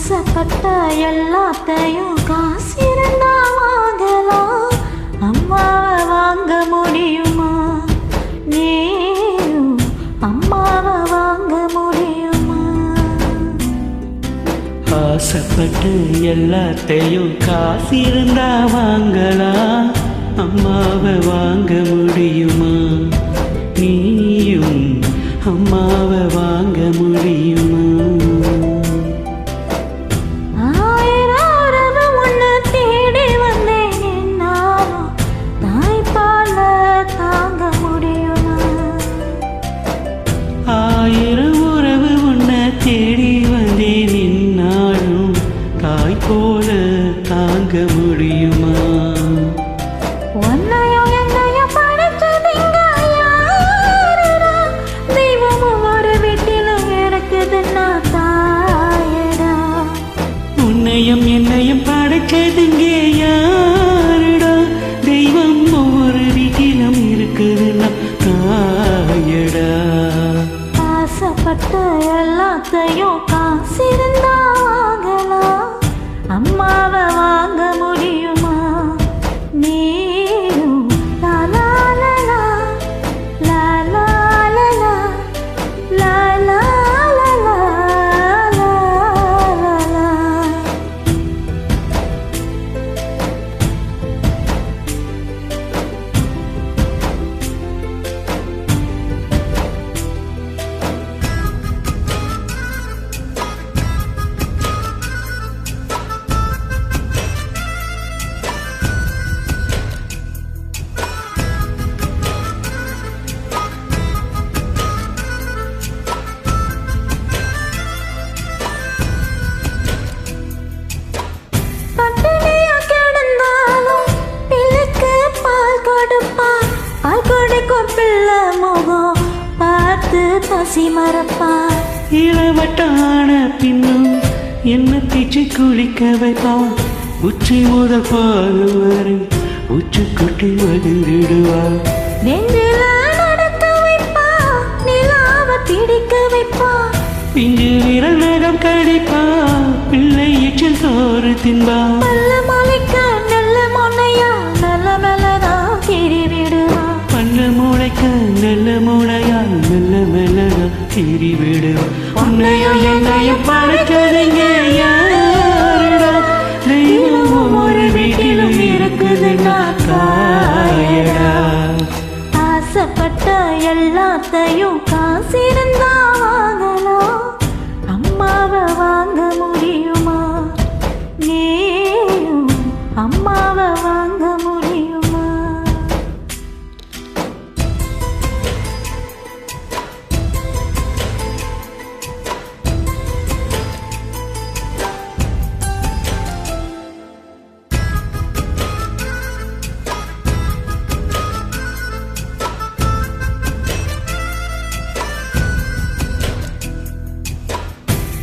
ஆசைப்பட்ட எல்லாத்தையும் காசிருந்தா வாங்கலாம். அம்மாவை வாங்க முடியுமா? நீயும் அம்மாவை வாங்க முடியுமா? ஆசைப்பட்டு எல்லாத்தையும் காசிருந்தா வாங்கலாம். அம்மாவை வாங்க முடியுமா? நீயும் அம்மாவை வாங்க முடியுமா? ஆயிரம் உறவு உன்னை தேடி வந்தே நின்னாலும் தாய் போல தாங்க முடியுமா? உன்னையும் என்னையும் படைச்சதுங்க யாருடா? தெய்வமும் ஒரு வீட்டிலும் இருக்குதுன்னா தாயடா. உன்னையும் என்னையும் படைச்சதுங்க யாருடா? தெய்வம் ஒவ்வொரு வீட்டிலும் இருக்குதுன்னா தாயடா. ஆசைப்பட்ட எல்லாத்தையும் காசிருந்தா வாங்கலாம். அம்மாவை வாங்க முடியுமா? நீயும் லா லா லா லா லா லா லா லா லா லா லா லா லா. பசி மரப்பா இளவட்டான பின்னும் என்ன தீச்சு குளிக்க வைப்பா. உச்சி முதல் பால் வரை உச்சி குட்டி மகிழ்ந்திடுவா. நெஞ்சில நடக்க வைப்பா, நிலாவ பிடிக்க வைப்பா. பிஞ்சு விரல் நகம் கடிப்பா, பிள்ளை எச்சில் சோறு தின்பா. பல்ல முளைக்க நல்ல முனையா நல்ல மெல்லதா கிரி விடுவா. பல்ல முளைக்க நல்ல முனையால் மெல்ல மெல்லதா கிரி விடுவா. உன்னையும் என்னையும் படைச்சதுங்க யாருடா? தெய்வம் ஒரு வீட்டிலும் இருக்குதுன்னா தாயடா. ஆசைப்பட்ட எல்லாத்தையும் காசிருந்தா வாங்கலாம். அம்மாவை வாங்க முடியுமா? நீயும் அம்மாவை வாங்க முடியுமா?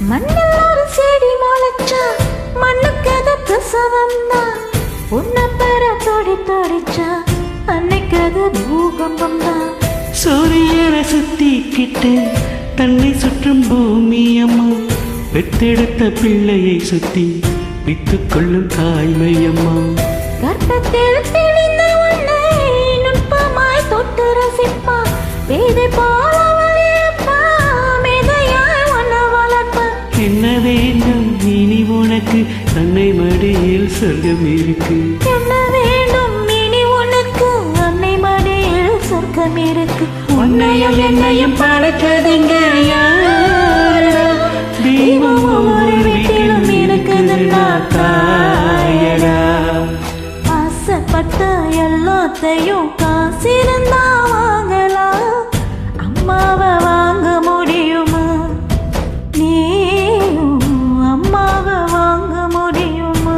மண்ணில் ஒரு செடி முளைச்சா மண்ணுக்கு அது பிரசவம் தான். உன்னை பெற தொடி தொடிச்சா அன்னைக்கு அது பூகம்பம் தான். சூரியனை சுத்திக்கிட்டு தன்னை சுற்றும் பூமி அம்மா. பெத்தெடுத்த பிள்ளையை சுத்தி வித்துக் கொள்ளும் தாய்மை அம்மா. கர்ப்பத்தில் தெளிந்த உன்னை நுட்பமாய் தொட்டு ரசிப்பா. பேதை போல வலியப்பா, மேதையாய் உன்னை வளர்ப்பா. என்ன வேண்டும் இனி உனக்கு? அன்னை மடியில் சொர்க்கம் இருக்கு. என்ன வேண்டும் இனி உனக்கு? அன்னை மடியில் சொர்க்கம் இருக்கு. உன்னையும் என்னையும் படைச்சதுங்க யாருடா? தெய்வம் ஒவ்வொரு வீட்டிலும் இருக்குதுன்னா தாயடா. ஆசைப்பட்ட எல்லாத்தையும் காசிருந்தா வாங்கலாம். அம்மாவை வாங்க முடியுமா? நீயும் அம்மாவை வாங்க முடியுமா?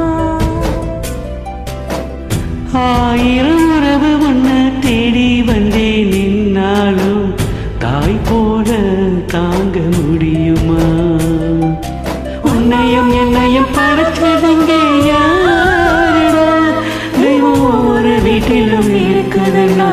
ஆயிரம் உறவு உன்னை தேடி வந்தே நின்னாலும் தாய் போல தாங்க முடியுமா? உன்னையும் என்னையும் படைச்சதுங்க யாருடா? தெய்வம் ஒரு வீட்டிலும் இருக்குதுன்னா